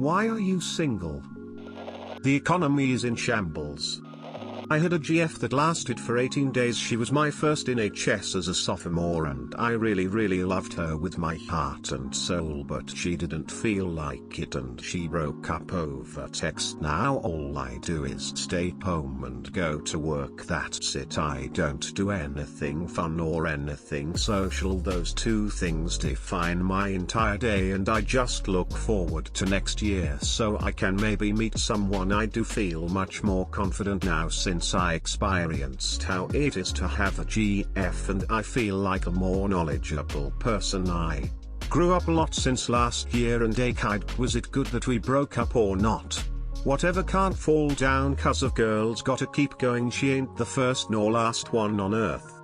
Why are you single? The economy is in shambles. I had a GF that lasted for 18 days. She was my first in HS as a sophomore and I really loved her with my heart and soul, but she didn't feel like it and she broke up over text. Now all I do is stay home and go to work. That's it. I don't do anything fun or anything social. Those two things define my entire day and I just look forward to next year so I can maybe meet someone. I do feel much more confident now since I experienced how it is to have a GF and I feel like a more knowledgeable person. I grew up a lot since last year and was it good that we broke up or not? Whatever, can't fall down cause of girls gotta keep going. She ain't the first nor last one on earth.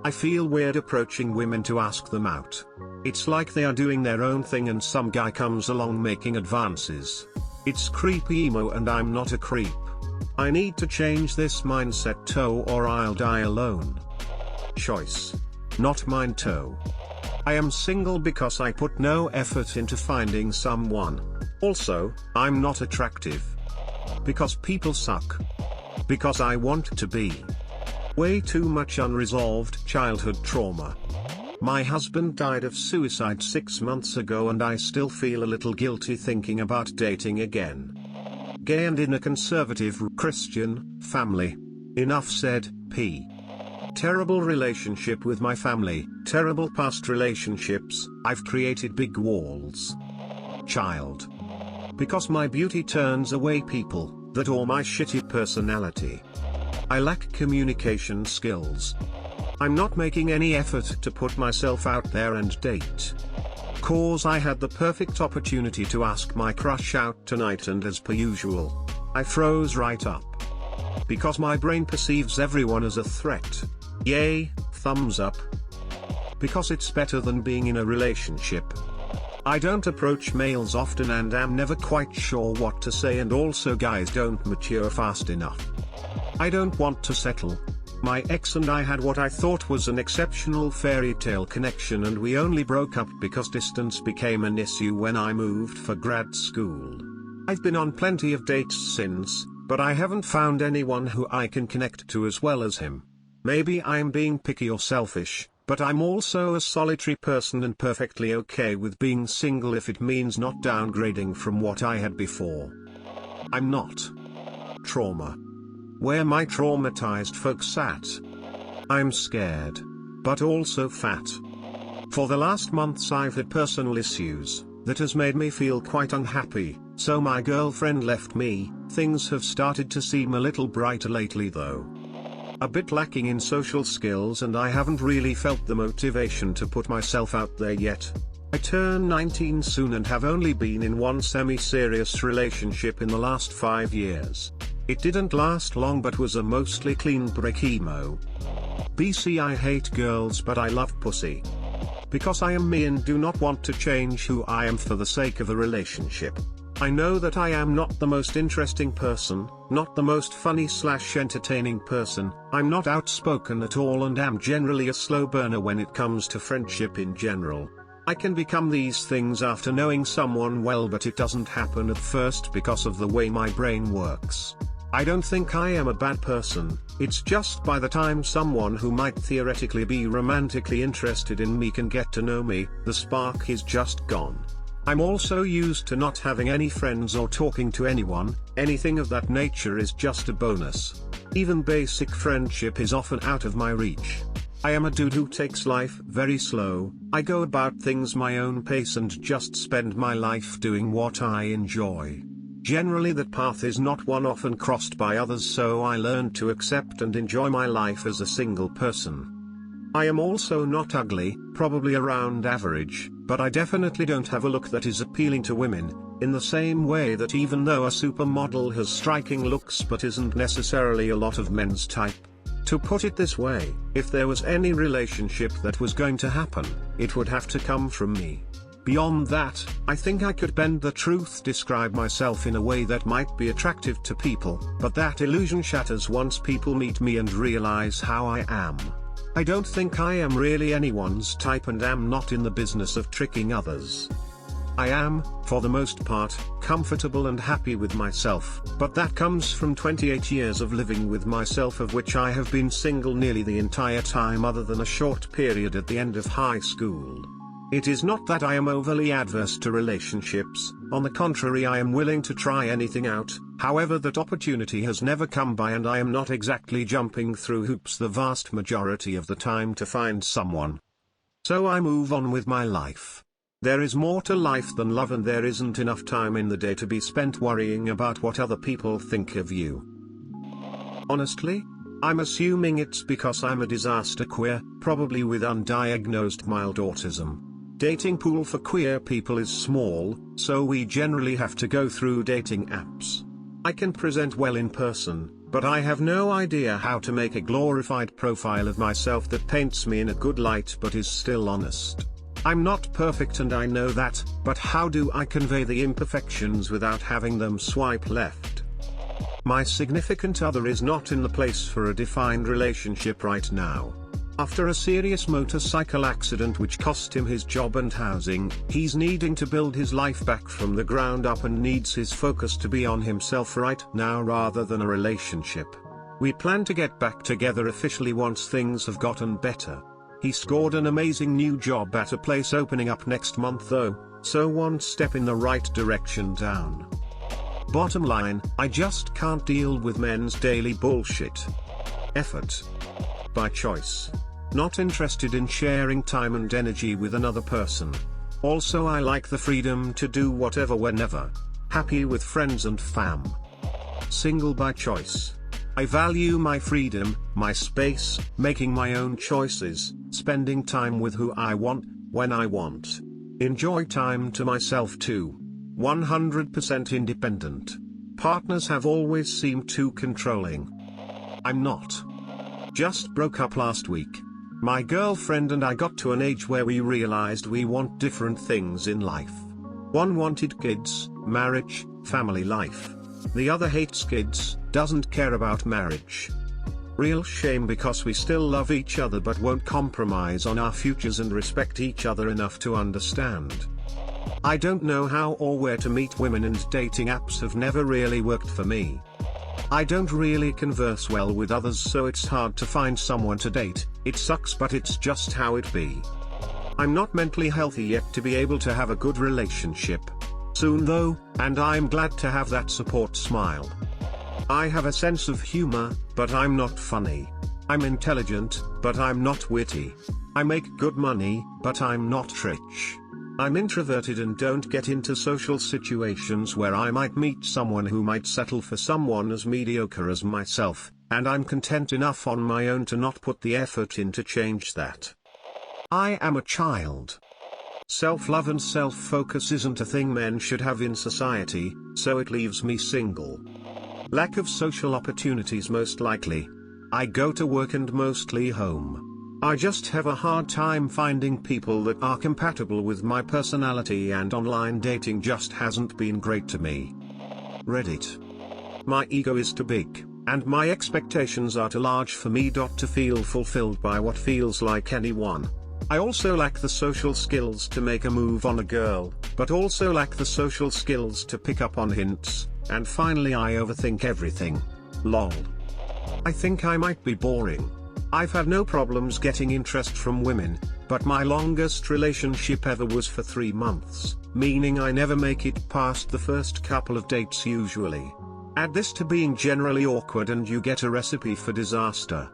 I feel weird approaching women to ask them out. It's like they are doing their own thing and some guy comes along making advances. It's creepy emo and I'm not a creep. I need to change this mindset or I'll die alone. Choice. Not mine. I am single because I put no effort into finding someone. Also, I'm not attractive. Because people suck. Because I want to be. Way too much unresolved childhood trauma. My husband died of suicide 6 months ago and I still feel a little guilty thinking about dating again. Gay and in a conservative Christian family. Enough said. P. Terrible relationship with my family, terrible past relationships. I've created big walls. Child. Because my beauty turns away people, that or my shitty personality. I lack communication skills. I'm not making any effort to put myself out there and date. Cause I had the perfect opportunity to ask my crush out tonight and as per usual, I froze right up. Because my brain perceives everyone as a threat. Yay, thumbs up. Because it's better than being in a relationship. I don't approach males often and am never quite sure what to say, and also guys don't mature fast enough. I don't want to settle. My ex and I had what I thought was an exceptional fairy tale connection and we only broke up because distance became an issue when I moved for grad school. I've been on plenty of dates since, but I haven't found anyone who I can connect to as well as him. Maybe I'm being picky or selfish, but I'm also a solitary person and perfectly okay with being single if it means not downgrading from what I had before. I'm not. Trauma. Where my traumatized folks at? I'm scared. But also fat. For the last months I've had personal issues, that has made me feel quite unhappy, so my girlfriend left me. Things have started to seem a little brighter lately though. A bit lacking in social skills and I haven't really felt the motivation to put myself out there yet. I turn 19 soon and have only been in one semi-serious relationship in the last 5 years. It didn't last long but was a mostly clean break emo. BC, I hate girls but I love pussy. Because I am me and do not want to change who I am for the sake of a relationship. I know that I am not the most interesting person, not the most funny/entertaining person, I'm not outspoken at all and am generally a slow burner when it comes to friendship in general. I can become these things after knowing someone well, but it doesn't happen at first because of the way my brain works. I don't think I am a bad person, it's just by the time someone who might theoretically be romantically interested in me can get to know me, the spark is just gone. I'm also used to not having any friends or talking to anyone. Anything of that nature is just a bonus. Even basic friendship is often out of my reach. I am a dude who takes life very slow. I go about things my own pace and just spend my life doing what I enjoy. Generally that path is not one often crossed by others, so I learned to accept and enjoy my life as a single person. I am also not ugly, probably around average, but I definitely don't have a look that is appealing to women, in the same way that even though a supermodel has striking looks but isn't necessarily a lot of men's type. To put it this way, if there was any relationship that was going to happen, it would have to come from me. Beyond that, I think I could bend the truth, describe myself in a way that might be attractive to people, but that illusion shatters once people meet me and realize how I am. I don't think I am really anyone's type and am not in the business of tricking others. I am, for the most part, comfortable and happy with myself, but that comes from 28 years of living with myself, of which I have been single nearly the entire time other than a short period at the end of high school. It is not that I am overly adverse to relationships, on the contrary, I am willing to try anything out, however that opportunity has never come by, and I am not exactly jumping through hoops the vast majority of the time to find someone. So I move on with my life. There is more to life than love, and there isn't enough time in the day to be spent worrying about what other people think of you. Honestly, I'm assuming it's because I'm a disaster queer, probably with undiagnosed mild autism. Dating pool for queer people is small, so we generally have to go through dating apps. I can present well in person, but I have no idea how to make a glorified profile of myself that paints me in a good light but is still honest. I'm not perfect and I know that, but how do I convey the imperfections without having them swipe left? My significant other is not in the place for a defined relationship right now. After a serious motorcycle accident which cost him his job and housing, he's needing to build his life back from the ground up and needs his focus to be on himself right now rather than a relationship. We plan to get back together officially once things have gotten better. He scored an amazing new job at a place opening up next month though, so one step in the right direction down. Bottom line, I just can't deal with men's daily bullshit. Effort. By choice. Not interested in sharing time and energy with another person. Also, I like the freedom to do whatever whenever. Happy with friends and fam. Single by choice. I value my freedom, my space, making my own choices, spending time with who I want, when I want. Enjoy time to myself too. 100% independent. Partners have always seemed too controlling. I'm not. Just broke up last week. My girlfriend and I got to an age where we realized we want different things in life. One wanted kids, marriage, family life. The other hates kids, doesn't care about marriage. Real shame because we still love each other but won't compromise on our futures and respect each other enough to understand. I don't know how or where to meet women, and dating apps have never really worked for me. I don't really converse well with others, so it's hard to find someone to date. It sucks, but it's just how it be. I'm not mentally healthy yet to be able to have a good relationship. Soon though, and I'm glad to have that support smile. I have a sense of humor, but I'm not funny. I'm intelligent, but I'm not witty. I make good money, but I'm not rich. I'm introverted and don't get into social situations where I might meet someone who might settle for someone as mediocre as myself, and I'm content enough on my own to not put the effort in to change that. I am a child. Self-love and self-focus isn't a thing men should have in society, so it leaves me single. Lack of social opportunities most likely. I go to work and mostly home. I just have a hard time finding people that are compatible with my personality, and online dating just hasn't been great to me. Reddit. My ego is too big, and my expectations are too large for me to feel fulfilled by what feels like anyone. I also lack the social skills to make a move on a girl, but also lack the social skills to pick up on hints, and finally I overthink everything. Lol. I think I might be boring. I've had no problems getting interest from women, but my longest relationship ever was for 3 months, meaning I never make it past the first couple of dates usually. Add this to being generally awkward and you get a recipe for disaster.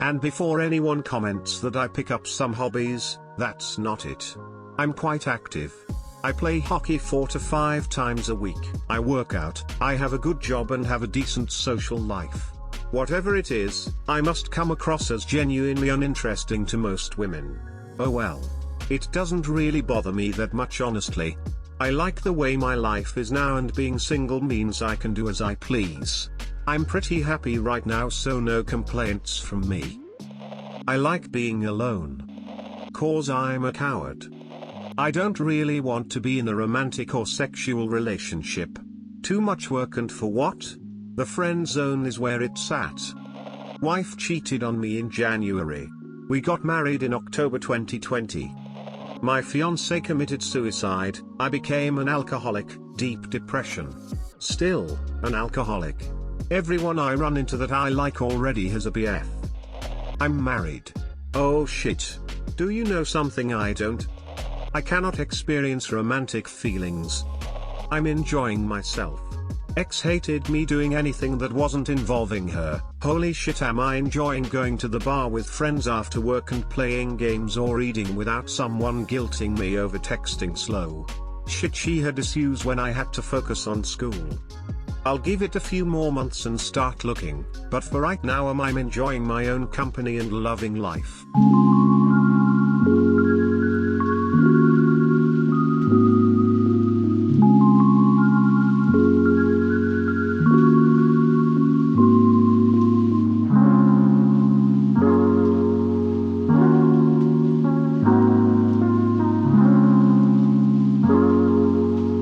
And before anyone comments that I pick up some hobbies, that's not it. I'm quite active. I play hockey 4 to 5 times a week. I work out, I have a good job and have a decent social life. Whatever it is, I must come across as genuinely uninteresting to most women. Oh well. It doesn't really bother me that much, honestly. I like the way my life is now, and being single means I can do as I please. I'm pretty happy right now, so no complaints from me. I like being alone. 'Cause I'm a coward. I don't really want to be in a romantic or sexual relationship. Too much work, and for what? The friend zone is where it's at. Wife cheated on me in January. We got married in October 2020. My fiance committed suicide, I became an alcoholic, deep depression. Still, an alcoholic. Everyone I run into that I like already has a BF. I'm married. Oh shit. Do you know something I don't? I cannot experience romantic feelings. I'm enjoying myself. Ex hated me doing anything that wasn't involving her. Holy shit, am I enjoying going to the bar with friends after work and playing games or eating without someone guilting me over texting slow. Shit, she had issues when I had to focus on school. I'll give it a few more months and start looking, but for right now I'm enjoying my own company and loving life.